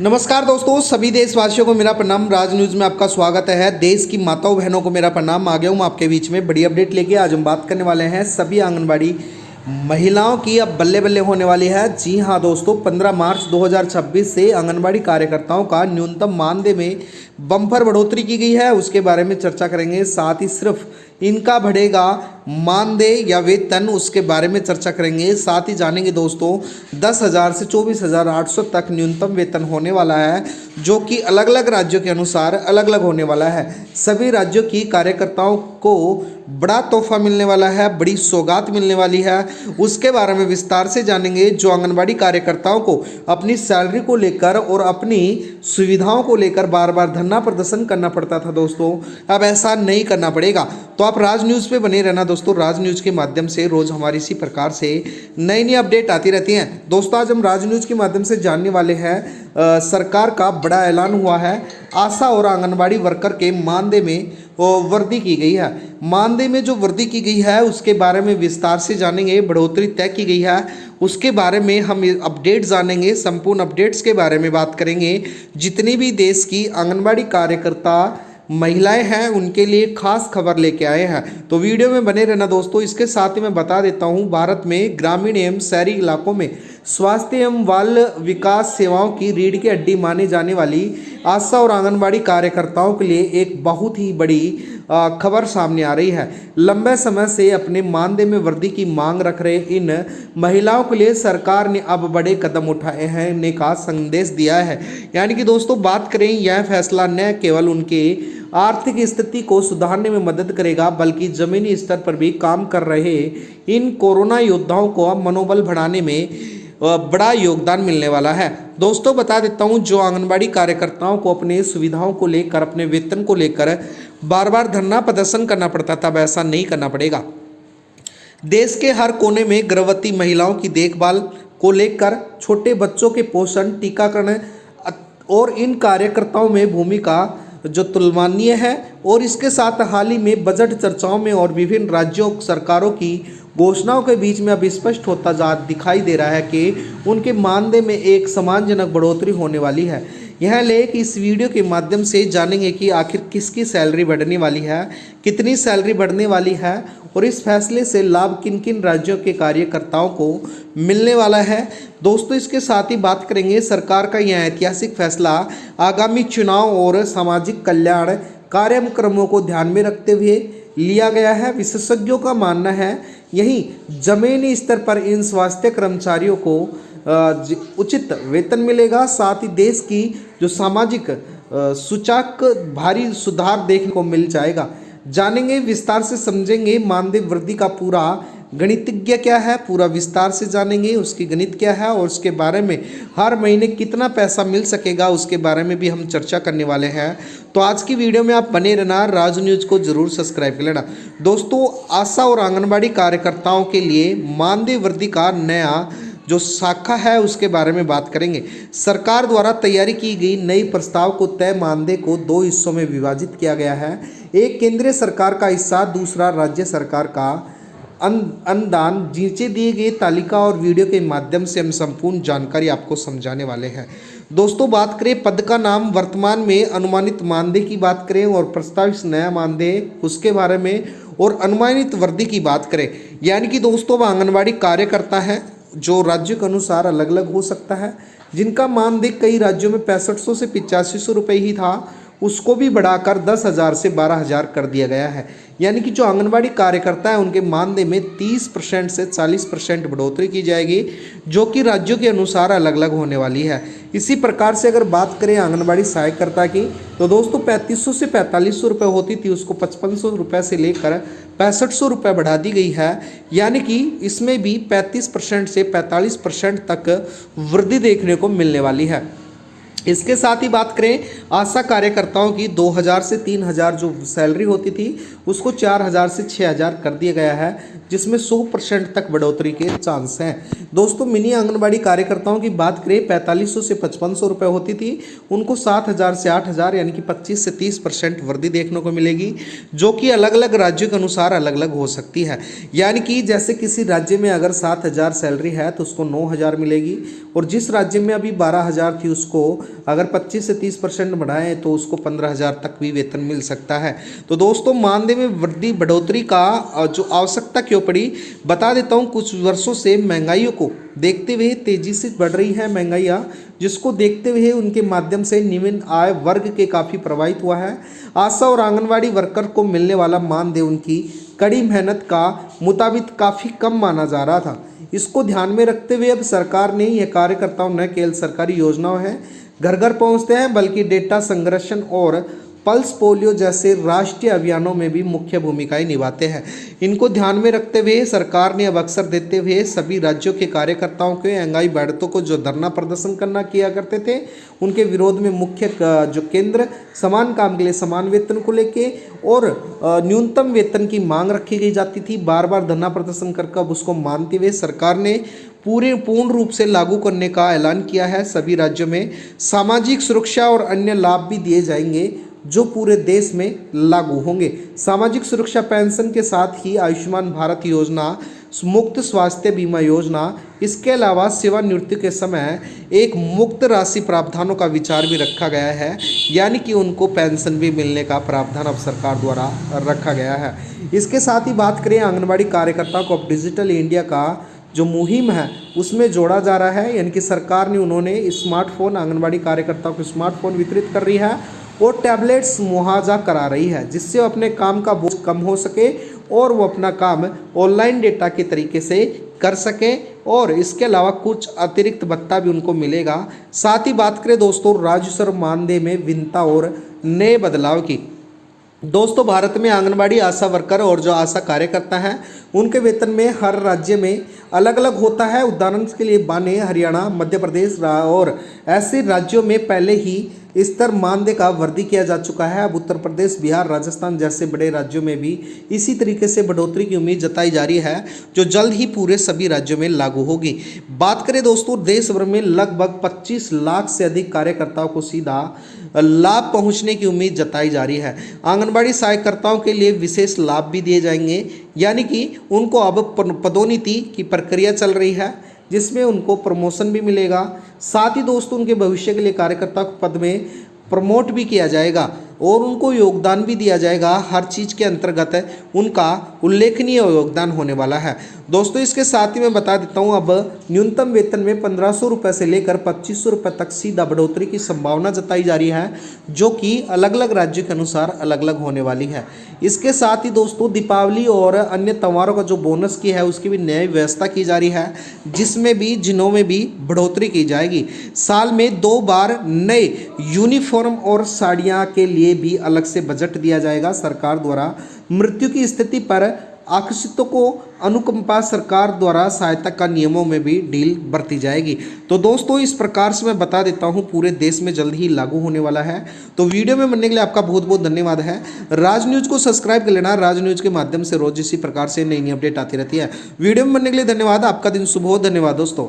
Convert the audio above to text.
नमस्कार दोस्तों, सभी देशवासियों को मेरा प्रणाम। राज न्यूज़ में आपका स्वागत है। देश की माताओं बहनों को मेरा प्रणाम। आ गया हूँ आपके बीच में बड़ी अपडेट लेके। आज हम बात करने वाले हैं सभी आंगनबाड़ी महिलाओं की अब बल्ले बल्ले होने वाली है। जी हाँ दोस्तों, 15 मार्च 2026 से आंगनबाड़ी कार्यकर्ताओं का न्यूनतम मानदेय में बम्पर बढ़ोतरी की गई है, उसके बारे में चर्चा करेंगे। साथ ही सिर्फ इनका बढ़ेगा मानदेय या वेतन, उसके बारे में चर्चा करेंगे। साथ ही जानेंगे दोस्तों 10,000 से 24,800 तक न्यूनतम वेतन होने वाला है, जो कि अलग अलग राज्यों के अनुसार अलग अलग होने वाला है। सभी राज्यों की कार्यकर्ताओं को बड़ा तोहफा मिलने वाला है, बड़ी सौगात मिलने वाली है, उसके बारे में विस्तार से जानेंगे। जो आंगनबाड़ी कार्यकर्ताओं को अपनी सैलरी को लेकर और अपनी सुविधाओं को लेकर बार बार धरना प्रदर्शन करना पड़ता था दोस्तों, अब ऐसा नहीं करना पड़ेगा। तो आप राज न्यूज़ पे बने रहना दोस्तों। राज न्यूज़ के माध्यम से रोज़ हमारी इसी प्रकार से नई नई अपडेट आती रहती हैं दोस्तों। आज हम राज न्यूज़ के माध्यम से जानने वाले हैं सरकार का बड़ा ऐलान हुआ है। आशा और आंगनबाड़ी वर्कर के मानदेय में वृद्धि की गई है। मानदेय में जो वृद्धि की गई है उसके बारे में विस्तार से जानेंगे। बढ़ोतरी तय की गई है, उसके बारे में हम अपडेट जानेंगे। संपूर्ण अपडेट्स के बारे में बात करेंगे। जितनी भी देश की आंगनबाड़ी कार्यकर्ता महिलाएं हैं उनके लिए खास खबर लेके आए हैं, तो वीडियो में बने रहना दोस्तों। इसके साथ ही मैं बता देता हूं, भारत में ग्रामीण एवं शहरी इलाकों में स्वास्थ्य एवं बाल विकास सेवाओं की रीढ़ की हड्डी माने जाने वाली आशा और आंगनबाड़ी कार्यकर्ताओं के लिए एक बहुत ही बड़ी खबर सामने आ रही है। लंबे समय से अपने मानदेय में वृद्धि की मांग रख रहे इन महिलाओं के लिए सरकार ने अब बड़े कदम उठाए हैं का संदेश दिया है। यानी कि दोस्तों बात करें, यह फैसला न केवल उनके आर्थिक स्थिति को सुधारने में मदद करेगा, बल्कि जमीनी स्तर पर भी काम कर रहे इन कोरोना योद्धाओं को मनोबल बढ़ाने में बड़ा योगदान मिलने वाला है। दोस्तों बता देता हूं, जो आंगनबाड़ी कार्यकर्ताओं को अपने सुविधाओं को लेकर, अपने वेतन को लेकर बार बार धरना प्रदर्शन करना पड़ता था, अब ऐसा नहीं करना पड़ेगा। देश के हर कोने में गर्भवती महिलाओं की देखभाल को लेकर, छोटे बच्चों के पोषण, टीकाकरण और इन कार्यकर्ताओं में भूमिका जो तुलनीय है। और इसके साथ हाल ही में बजट चर्चाओं में और विभिन्न राज्यों सरकारों की घोषणाओं के बीच में अब स्पष्ट होता दिखाई दे रहा है कि उनके मानदेय में एक सम्मानजनक बढ़ोतरी होने वाली है। यह लेख इस वीडियो के माध्यम से जानेंगे कि आखिर किसकी सैलरी बढ़ने वाली है, कितनी सैलरी बढ़ने वाली है और इस फैसले से लाभ किन किन राज्यों के कार्यकर्ताओं को मिलने वाला है। दोस्तों इसके साथ ही बात करेंगे, सरकार का यह ऐतिहासिक फैसला आगामी चुनाव और सामाजिक कल्याण कार्यक्रमों को ध्यान में रखते हुए लिया गया है। विशेषज्ञों का मानना है यही जमीनी स्तर पर इन स्वास्थ्य कर्मचारियों को उचित वेतन मिलेगा। साथ ही देश की जो सामाजिक सूचक भारी सुधार देखने को मिल जाएगा। जानेंगे, विस्तार से समझेंगे मानदेय वृद्धि का पूरा गणितज्ञ क्या है, पूरा विस्तार से जानेंगे उसकी गणित क्या है और उसके बारे में हर महीने कितना पैसा मिल सकेगा, उसके बारे में भी हम चर्चा करने वाले हैं। तो आज की वीडियो में आप बने रहना, राज न्यूज़ को जरूर सब्सक्राइब कर लेना। दोस्तों आशा और आंगनबाड़ी कार्यकर्ताओं के लिए मानदेय वृद्धि का नया जो शाखा है उसके बारे में बात करेंगे। सरकार द्वारा तैयारी की गई नई प्रस्ताव को तय मानदेय को 2 हिस्सों में विभाजित किया गया है। एक केंद्रीय सरकार का हिस्सा, दूसरा राज्य सरकार का अनुदान। नीचे दिए गए तालिका और वीडियो के माध्यम से हम संपूर्ण जानकारी आपको समझाने वाले हैं। दोस्तों बात करें पद का नाम, वर्तमान में अनुमानित मानदेय की बात करें और प्रस्तावित नया मानदेय उसके बारे में और अनुमानित वृद्धि की बात करें। यानी कि दोस्तों आंगनबाड़ी कार्यकर्ता है जो राज्य के अनुसार अलग अलग हो सकता है, जिनका मानदेय कई राज्यों में 6500 से 8500 रुपये ही था, उसको भी बढ़ाकर 10,000 से 12,000 कर दिया गया है। यानी कि जो आंगनबाड़ी कार्यकर्ता है उनके मानदेय में 30% से 40% बढ़ोतरी की जाएगी, जो कि राज्यों के अनुसार अलग अलग होने वाली है। इसी प्रकार से अगर बात करें आंगनबाड़ी सहायकर्ता की, तो दोस्तों 3500 से 4500 रुपये होती थी, उसको 5500 रुपये से लेकर 6500 रुपये बढ़ा दी गई है। यानी कि इसमें भी 35% से 45% तक वृद्धि देखने को मिलने वाली है। इसके साथ ही बात करें आशा कार्यकर्ताओं की, 2000 से 3000 जो सैलरी होती थी उसको 4000 से 6000 कर दिया गया है, जिसमें 100% तक बढ़ोतरी के चांस हैं। दोस्तों मिनी आंगनबाड़ी कार्यकर्ताओं की बात करें, 4500 से 5500 रुपये होती थी, उनको 7000 से 8000 यानी कि 25 से 30% वृद्धि देखने को मिलेगी, जो कि अलग अलग राज्यों के अनुसार अलग अलग हो सकती है। यानी कि जैसे किसी राज्य में अगर 7000 सैलरी है तो उसको 9000 मिलेगी, और जिस राज्य में अभी 12000 थी उसको अगर 25 से 30% बढ़ाएं तो उसको 15,000 तक भी वेतन मिल सकता है। तो दोस्तों मानदेय में बढ़ोतरी का जो आवश्यकता क्यों पड़ी, बता देता हूं। कुछ वर्षों से महंगाइयों को देखते हुए तेजी से बढ़ रही है महंगाइयाँ, जिसको देखते हुए उनके माध्यम से निम्न आय वर्ग के काफ़ी प्रभावित हुआ है। आशा और आंगनवाड़ी वर्कर को मिलने वाला मानदेय उनकी कड़ी मेहनत का मुताबिक काफ़ी कम माना जा रहा था। इसको ध्यान में रखते हुए अब सरकार ने यह कार्यकर्ताओं न केवल सरकारी योजनाओं है घर घर पहुंचते हैं, बल्कि डेटा संरक्षण और पल्स पोलियो जैसे राष्ट्रीय अभियानों में भी मुख्य भूमिकाएं निभाते हैं। इनको ध्यान में रखते हुए सरकार ने अब अवसर देते हुए सभी राज्यों के कार्यकर्ताओं के महंगाई बढ़तों को जो धरना प्रदर्शन करना किया करते थे, उनके विरोध में मुख्य जो केंद्र समान काम के लिए समान वेतन को लेके और न्यूनतम वेतन की मांग रखी गई जाती थी, बार बार धरना प्रदर्शन करके अब उसको मानते हुए सरकार ने पूर्ण रूप से लागू करने का ऐलान किया है। सभी राज्यों में सामाजिक सुरक्षा और अन्य लाभ भी दिए जाएंगे जो पूरे देश में लागू होंगे। सामाजिक सुरक्षा पेंशन के साथ ही आयुष्मान भारत योजना, मुफ्त स्वास्थ्य बीमा योजना, इसके अलावा सेवानिवृत्ति के समय एक मुक्त राशि प्रावधानों का विचार भी रखा गया है, यानी कि उनको पेंशन भी मिलने का प्रावधान अब सरकार द्वारा रखा गया है। इसके साथ ही बात करें आंगनबाड़ी कार्यकर्ताओं को अब डिजिटल इंडिया का जो मुहिम है उसमें जोड़ा जा रहा है, यानी कि सरकार ने उन्होंने स्मार्टफोन आंगनबाड़ी कार्यकर्ताओं को स्मार्टफोन वितरित कर रही है और टैबलेट्स मुआवजा करा रही है, जिससे अपने काम का बोझ कम हो सके और वो अपना काम ऑनलाइन डेटा के तरीके से कर सके और इसके अलावा कुछ अतिरिक्त भत्ता भी उनको मिलेगा। साथ ही बात करें दोस्तों राज्य स्तर मानदेय में भिन्नता और नए बदलाव की। दोस्तों भारत में आंगनबाड़ी आशा वर्कर और जो आशा कार्यकर्ता हैं उनके वेतन में हर राज्य में अलग अलग होता है। उदाहरण के लिए बाने, हरियाणा, मध्य प्रदेश और ऐसे राज्यों में पहले ही स्तर मानदेय का वृद्धि किया जा चुका है। अब उत्तर प्रदेश, बिहार, राजस्थान जैसे बड़े राज्यों में भी इसी तरीके से बढ़ोतरी की उम्मीद जताई जा रही है, जो जल्द ही पूरे सभी राज्यों में लागू होगी। बात करें दोस्तों देश भर में लगभग 25 लाख से अधिक कार्यकर्ताओं को सीधा लाभ पहुंचने की उम्मीद जताई जा रही है। आंगनबाड़ी सहायकर्ताओं के लिए विशेष लाभ भी दिए जाएंगे, यानी कि उनको अब पदोन्नति की प्रक्रिया चल रही है, जिसमें उनको प्रमोशन भी मिलेगा। साथ ही दोस्तों उनके भविष्य के लिए कार्यकर्ता को पद में प्रमोट भी किया जाएगा और उनको योगदान भी दिया जाएगा। हर चीज़ के अंतर्गत उनका उल्लेखनीय योगदान होने वाला है। दोस्तों इसके साथ ही मैं बता देता हूं, अब न्यूनतम वेतन में 1500 रुपये से लेकर 2500 रुपये तक सीधा बढ़ोतरी की संभावना जताई जा रही है, जो कि अलग अलग राज्यों के अनुसार अलग अलग होने वाली है। इसके साथ ही दोस्तों दीपावली और अन्य त्योहारों का जो बोनस की है उसकी भी नई व्यवस्था की जा रही है, जिनों में भी बढ़ोतरी की जाएगी। साल में 2 बार नए यूनिफॉर्म और साड़ियाँ के लिए भी अलग से बजट दिया जाएगा सरकार द्वारा। मृत्यु की स्थिति पर आश्रितों को अनुकंपा सरकार द्वारा सहायता का नियमों में भी ढील बरती जाएगी। तो दोस्तों इस प्रकार से मैं बता देता हूं पूरे देश में जल्द ही लागू होने वाला है। तो वीडियो में बनने के लिए आपका बहुत बहुत धन्यवाद है। राज न्यूज़ को सब्सक्राइब कर लेना। राज न्यूज़ के माध्यम से रोज इसी प्रकार से नई नई अपडेट आती रहती है। वीडियो में बनने के लिए धन्यवाद। आपका दिन शुभ हो। धन्यवाद दोस्तों।